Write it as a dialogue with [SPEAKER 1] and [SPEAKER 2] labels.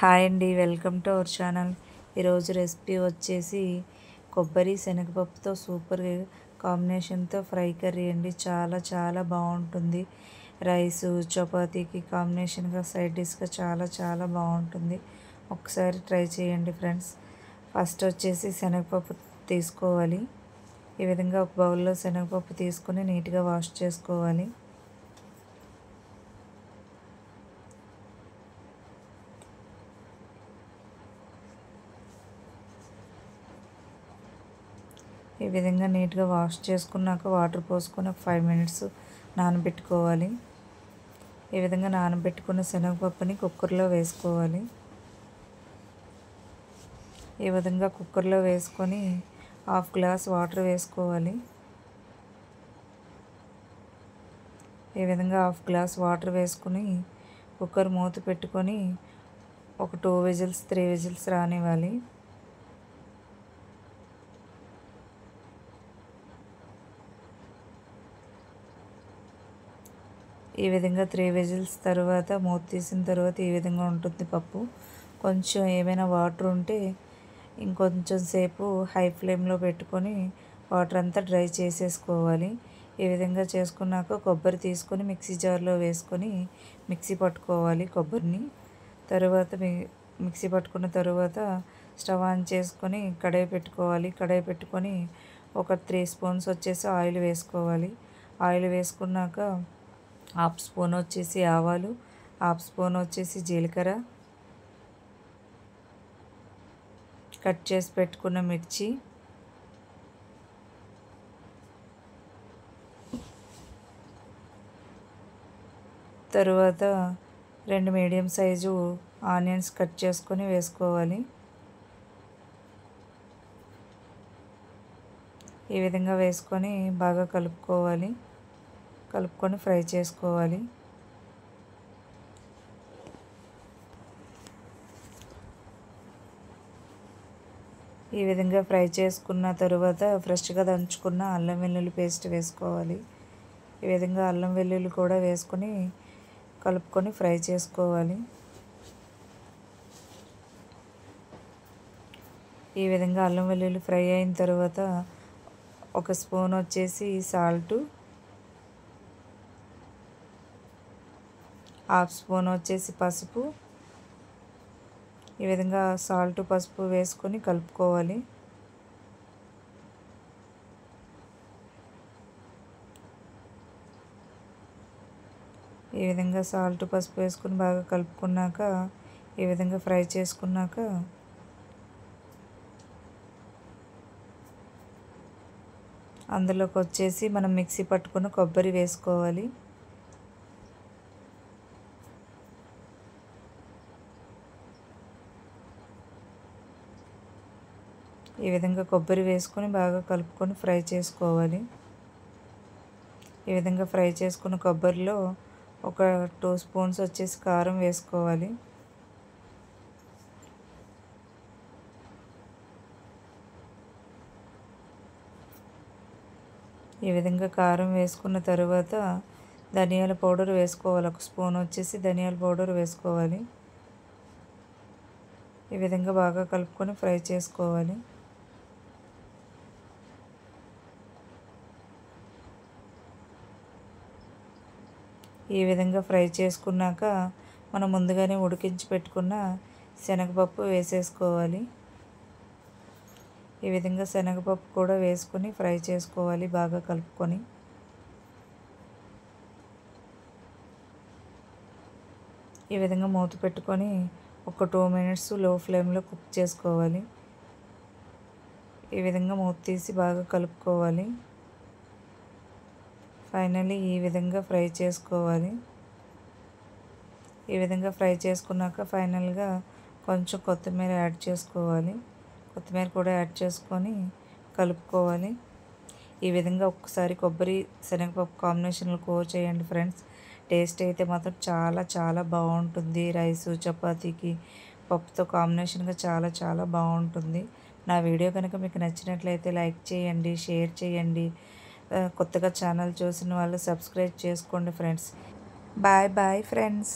[SPEAKER 1] Hi అండి, welcome to our channel. ఈరోజు recipe వచ్చేసి కొబ్బరి శనగపప్పుతో సూపర్ కాంబినేషన్తో ఫ్రై కర్రీ అండి. చాలా చాలా బాగుంటుంది. రైసు చపాతీకి కాంబినేషన్గా సైడ్ డిష్గా చాలా చాలా బాగుంటుంది. ఒకసారి ట్రై చేయండి ఫ్రెండ్స్. ఫస్ట్ వచ్చేసి శనగపప్పు తీసుకోవాలి. ఈ విధంగా ఒక బౌల్లో శనగపప్పు తీసుకొని నీట్గా వాష్ చేసుకోవాలి. ఈ విధంగా నీట్గా వాష్ చేసుకున్నాక వాటర్ పోసుకొని ఒక 5 మినిట్స్ నానబెట్టుకోవాలి. ఈ విధంగా నానబెట్టుకున్న శనగపప్పుని కుక్కర్లో వేసుకోవాలి. ఈ విధంగా కుక్కర్లో వేసుకొని 1/2 గ్లాస్ వాటర్ వేసుకోవాలి. ఈ విధంగా 1/2 గ్లాస్ వాటర్ వేసుకొని కుక్కర్ మూత పెట్టుకొని ఒక 2 విజిల్స్ 3 విజిల్స్ రానివ్వాలి. ఈ విధంగా 3 విజిల్స్ తర్వాత మూత తీసిన తర్వాత ఈ విధంగా ఉంటుంది పప్పు. కొంచెం ఏమైనా వాటర్ ఉంటే ఇంకొంచెం సేపు హై ఫ్లేమ్లో పెట్టుకొని వాటర్ అంతా డ్రై చేసేసుకోవాలి. ఈ విధంగా చేసుకున్నాక కొబ్బరి తీసుకొని మిక్సీ జార్లో వేసుకొని మిక్సీ పట్టుకోవాలి కొబ్బరిని. తర్వాత మిక్సీ పట్టుకున్న తర్వాత స్టవ్ ఆన్ చేసుకొని కడాయి పెట్టుకోవాలి. కడాయి పెట్టుకొని ఒక 3 స్పూన్స్ వచ్చేసి ఆయిల్ వేసుకోవాలి. ఆయిల్ వేసుకున్నాక 1/2 స్పూన్ వచ్చేసి ఆవాలు, 1/2 స్పూన్ వచ్చేసి జీలకర్ర, కట్ చేసి పెట్టుకున్న మిర్చి, తరువాత 2 మీడియం సైజు ఆనియన్స్ కట్ చేసుకొని వేసుకోవాలి. ఈ విధంగా వేసుకొని బాగా కలుపుకొని ఫ్రై చేసుకోవాలి. ఈ విధంగా ఫ్రై చేసుకున్న తరువాత ఫ్రెష్గా దంచుకున్న అల్లం వెల్లుల్లి పేస్ట్ వేసుకోవాలి. ఈ విధంగా అల్లం వెల్లుల్లి కూడా వేసుకొని కలుపుకొని ఫ్రై చేసుకోవాలి. ఈ విధంగా అల్లం వెల్లుల్లి ఫ్రై అయిన తర్వాత 1 స్పూన్ వచ్చేసి సాల్టు, 1/2 స్పూన్ వచ్చేసి పసుపు, ఈ విధంగా సాల్ట్ పసుపు వేసుకొని కలుపుకోవాలి. ఈ విధంగా సాల్ట్ పసుపు వేసుకొని బాగా కలుపుకున్నాక ఈ విధంగా ఫ్రై చేసుకున్నాక అందులోకి వచ్చేసి మనం మిక్సీ పట్టుకున్న కొబ్బరి వేసుకోవాలి. ఈ విధంగా కొబ్బరి వేసుకొని బాగా కలుపుకొని ఫ్రై చేసుకోవాలి. ఈ విధంగా ఫ్రై చేసుకున్న కొబ్బరిలో ఒక 2 స్పూన్స్ వచ్చేసి కారం వేసుకోవాలి. ఈ విధంగా కారం వేసుకున్న తర్వాత ధనియాల పౌడర్ వేసుకోవాలి. 1 స్పూన్ వచ్చేసి ధనియాల పౌడర్ వేసుకోవాలి. ఈ విధంగా బాగా కలుపుకొని ఫ్రై చేసుకోవాలి. ఈ విధంగా ఫ్రై చేసుకున్నాక మనం ముందుగానే ఉడికించి పెట్టుకున్న శనగపప్పు వేసేసుకోవాలి. ఈ విధంగా శనగపప్పు కూడా వేసుకొని ఫ్రై చేసుకోవాలి బాగా కలుపుకొని. ఈ విధంగా మూత పెట్టుకొని ఒక 2 మినిట్స్ లో ఫ్లేమ్లో కుక్ చేసుకోవాలి. ఈ విధంగా మూత తీసి బాగా కలుపుకోవాలి. ఫైనల్లీ ఈ విధంగా ఫ్రై చేసుకోవాలి. ఈ విధంగా ఫ్రై చేసుకున్నాక ఫైనల్గా కొంచెం కొత్తిమీర యాడ్ చేసుకోవాలి. కొత్తిమీర కూడా యాడ్ చేసుకొని కలుపుకోవాలి. ఈ విధంగా ఒక్కసారి కొబ్బరి శనగపప్పు కాంబినేషన్లో చేయండి ఫ్రెండ్స్. టేస్ట్ అయితే మాత్రం చాలా చాలా బాగుంటుంది. రైసు చపాతీకి పప్పుతో కాంబినేషన్గా చాలా చాలా బాగుంటుంది. నా వీడియో కనుక మీకు నచ్చినట్లయితే లైక్ చేయండి, షేర్ చేయండి. కొత్తగా ఛానల్ చూసిన వాళ్ళు సబ్స్క్రైబ్ చేసుకోండి ఫ్రెండ్స్. Bye bye friends.